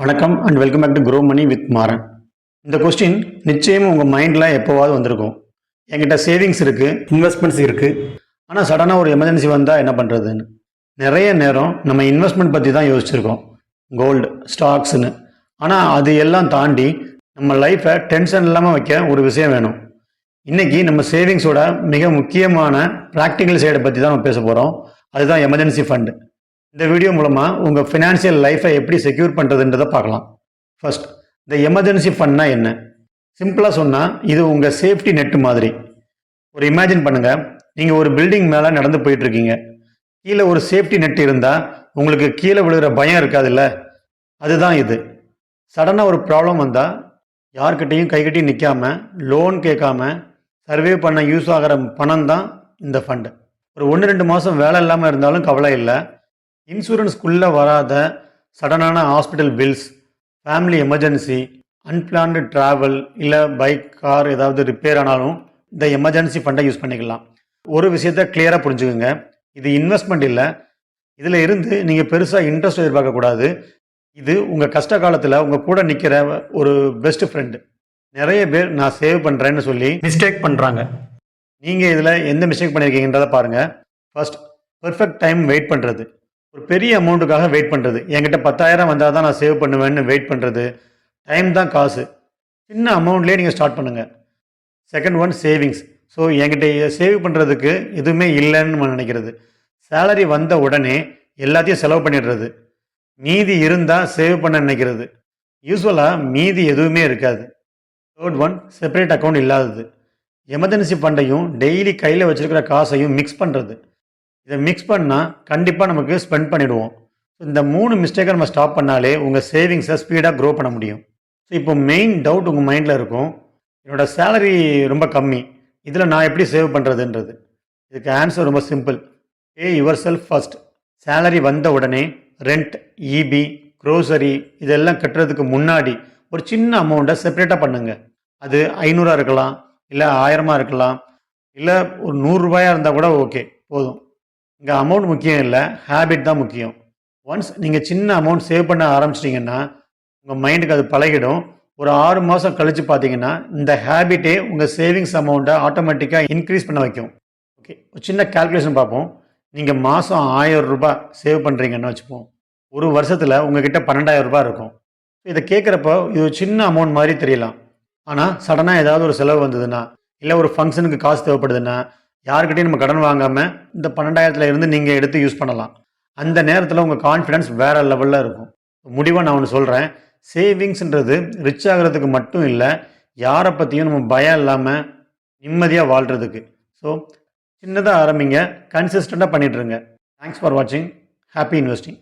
வணக்கம் and welcome back to Grow Money with Maran. இந்த question நிச்சயம் உங்கள் மைண்டில் எப்போவாவது வந்திருக்கும். என்கிட்ட சேவிங்ஸ் இருக்குது, இன்வெஸ்ட்மெண்ட்ஸ் இருக்குது, ஆனால் சடனாக ஒரு எமர்ஜென்சி வந்தால் என்ன பண்ணுறதுன்னு. நிறைய நேரம் நம்ம இன்வெஸ்ட்மெண்ட் பற்றி தான் யோசிச்சிருக்கோம், கோல்டு, ஸ்டாக்ஸ்னு. ஆனால் அது எல்லாம் தாண்டி நம்ம லைஃப்பை டென்ஷன் இல்லாமல் வைக்க ஒரு விஷயம் வேணும். இன்றைக்கி நம்ம சேவிங்ஸோட மிக முக்கியமான ப்ராக்டிக்கல் சைடை பற்றி தான் நம்ம பேச போகிறோம். அதுதான் எமர்ஜென்சி ஃபண்டு. இந்த வீடியோ மூலமாக உங்கள் ஃபினான்ஷியல் லைஃப்பை எப்படி செக்யூர் பண்ணுறதுன்றதை பார்க்கலாம். ஃபர்ஸ்ட், இந்த எமர்ஜென்சி ஃபண்ட்னா என்ன? சிம்பிளாக சொன்னால் இது உங்கள் சேஃப்டி நெட்டு மாதிரி. ஒரு இமேஜின் பண்ணுங்கள், நீங்கள் ஒரு பில்டிங் மேலே நடந்து போயிட்டுருக்கீங்க. கீழே ஒரு சேஃப்டி நெட் இருந்தால் உங்களுக்கு கீழே விழுகிற பயம் இருக்காதுல்ல, அதுதான் இது. சடனாக ஒரு ப்ராப்ளம் வந்தால் யார்கிட்டையும் கைகட்டி நிற்காமல், லோன் கேட்காம சர்வே பண்ண யூஸ் ஆகிற பணம் தான் இந்த ஃபண்டு. ஒரு 1-2 மாதம் வேலை இல்லாமல் இருந்தாலும் கவலை இல்லை. இன்சூரன்ஸ்குள்ளே வராத சடனான hospital bills, family emergency, unplanned travel, இல்லை பைக், கார் ஏதாவது ரிப்பேர் ஆனாலும் இந்த எமர்ஜென்சி ஃபண்டை யூஸ் பண்ணிக்கலாம். ஒரு விஷயத்த கிளியராக புரிஞ்சுக்கோங்க, இது இன்வெஸ்ட்மெண்ட் இல்லை. இதில் இருந்து நீங்கள் பெருசாக இன்ட்ரெஸ்ட் எதிர்பார்க்கக்கூடாது. இது உங்கள் கஷ்ட காலத்தில் உங்கள் கூட நிற்கிற ஒரு பெஸ்ட் ஃப்ரெண்டு. நிறைய பேர் நான் சேவ் பண்ணுறேன்னு சொல்லி மிஸ்டேக் பண்ணுறாங்க. நீங்கள் இதில் எந்த மிஸ்டேக் பண்ணியிருக்கீங்கன்றதை பாருங்கள். ஃபர்ஸ்ட், பெர்ஃபெக்ட் டைம் வெயிட் பண்ணுறது. ஒரு பெரிய அமௌண்ட்டுக்காக வெயிட் பண்ணுறது. என்கிட்ட 10,000 வந்தால் தான் நான் சேவ் பண்ணுவேன்னு வெயிட் பண்ணுறது. டைம் தான் காசு. சின்ன அமௌண்ட்லேயே நீங்கள் ஸ்டார்ட் பண்ணுங்கள். Second one, savings. ஸோ என்கிட்ட சேவ் பண்ணுறதுக்கு எதுவுமே இல்லைன்னு நம்ம நினைக்கிறது. சேலரி வந்த உடனே எல்லாத்தையும் செலவு பண்ணிடுறது. மீதி இருந்தால் சேவ் பண்ண நினைக்கிறது. யூஸ்வலாக மீதி எதுவுமே இருக்காது. தேர்ட் ஒன், செப்பரேட் அக்கௌண்ட் இல்லாதது. எமர்ஜென்சி ஃபண்டையும் டெய்லி கையில் வச்சுருக்கிற காசையும் மிக்ஸ் பண்ணுறது. இதை மிக்ஸ் பண்ணால் கண்டிப்பாக நமக்கு ஸ்பெண்ட் பண்ணிவிடுவோம். இந்த 3 மிஸ்டேக்கை நம்ம ஸ்டாப் பண்ணாலே உங்கள் சேவிங்ஸை ஸ்பீடாக க்ரோ பண்ண முடியும். ஸோ இப்போ மெயின் டவுட் உங்கள் மைண்டில் இருக்கும், என்னோடய சேலரி ரொம்ப கம்மி, இதில் நான் எப்படி சேவ் பண்ணுறதுன்றது. இதுக்கு ஆன்சர் ரொம்ப simple. Pay your self first. Salary வந்த உடனே ரெண்ட், இபி, க்ரோசரி இதெல்லாம் கட்டுறதுக்கு முன்னாடி ஒரு சின்ன அமௌண்ட்டை செப்பரேட்டாக பண்ணுங்கள். அது 500 இருக்கலாம், இல்லை 1000 இருக்கலாம், இல்லை ஒரு 100 ரூபாயாக இருந்தால் கூட ஓகே, போதும். இங்கே அமௌண்ட் முக்கியம் இல்லை, ஹேபிட் தான் முக்கியம். ஒன்ஸ் நீங்கள் சின்ன அமௌண்ட் சேவ் பண்ண ஆரம்பிச்சிட்டிங்கன்னா உங்கள் மைண்டுக்கு அது பழகிடும். ஒரு 6 மாதம் கழித்து பார்த்தீங்கன்னா இந்த ஹேபிட்டே உங்கள் சேவிங்ஸ் அமௌண்ட்டை ஆட்டோமேட்டிக்காக இன்க்ரீஸ் பண்ண வைக்கும். ஓகே, ஒரு சின்ன கால்குலேஷன் பார்ப்போம். நீங்கள் மாதம் 1000 ரூபாய் சேவ் பண்ணுறீங்கன்னு வச்சுப்போம். ஒரு வருஷத்தில் உங்ககிட்ட 12,000 ரூபாய் இருக்கும். இதை கேட்குறப்போ இது ஒரு சின்ன அமௌண்ட் மாதிரி தெரியலாம். ஆனால் சடனாக ஏதாவது ஒரு செலவு வந்ததுன்னா, இல்லை ஒரு ஃபங்க்ஷனுக்கு காசு தேவைப்படுதுன்னா, யாருக்கிட்டையும் நம்ம கடன் வாங்காமல் இந்த 12,000 இருந்து நீங்கள் எடுத்து யூஸ் பண்ணலாம். அந்த நேரத்தில் உங்கள் கான்ஃபிடன்ஸ் வேறு லெவலில் இருக்கும். முடிவாக நான் ஒன்று சொல்கிறேன், சேவிங்ஸ்ன்றது ரிச் ஆகிறதுக்கு மட்டும் இல்லை, யாரை பற்றியும் நம்ம பயம் இல்லாமல் நிம்மதியாக வாழ்கிறதுக்கு. ஸோ சின்னதாக ஆரம்பிங்க, கன்சிஸ்டண்ட்டாக பண்ணிட்டுருங்க. தேங்க்ஸ் ஃபார் வாட்சிங். Happy investing.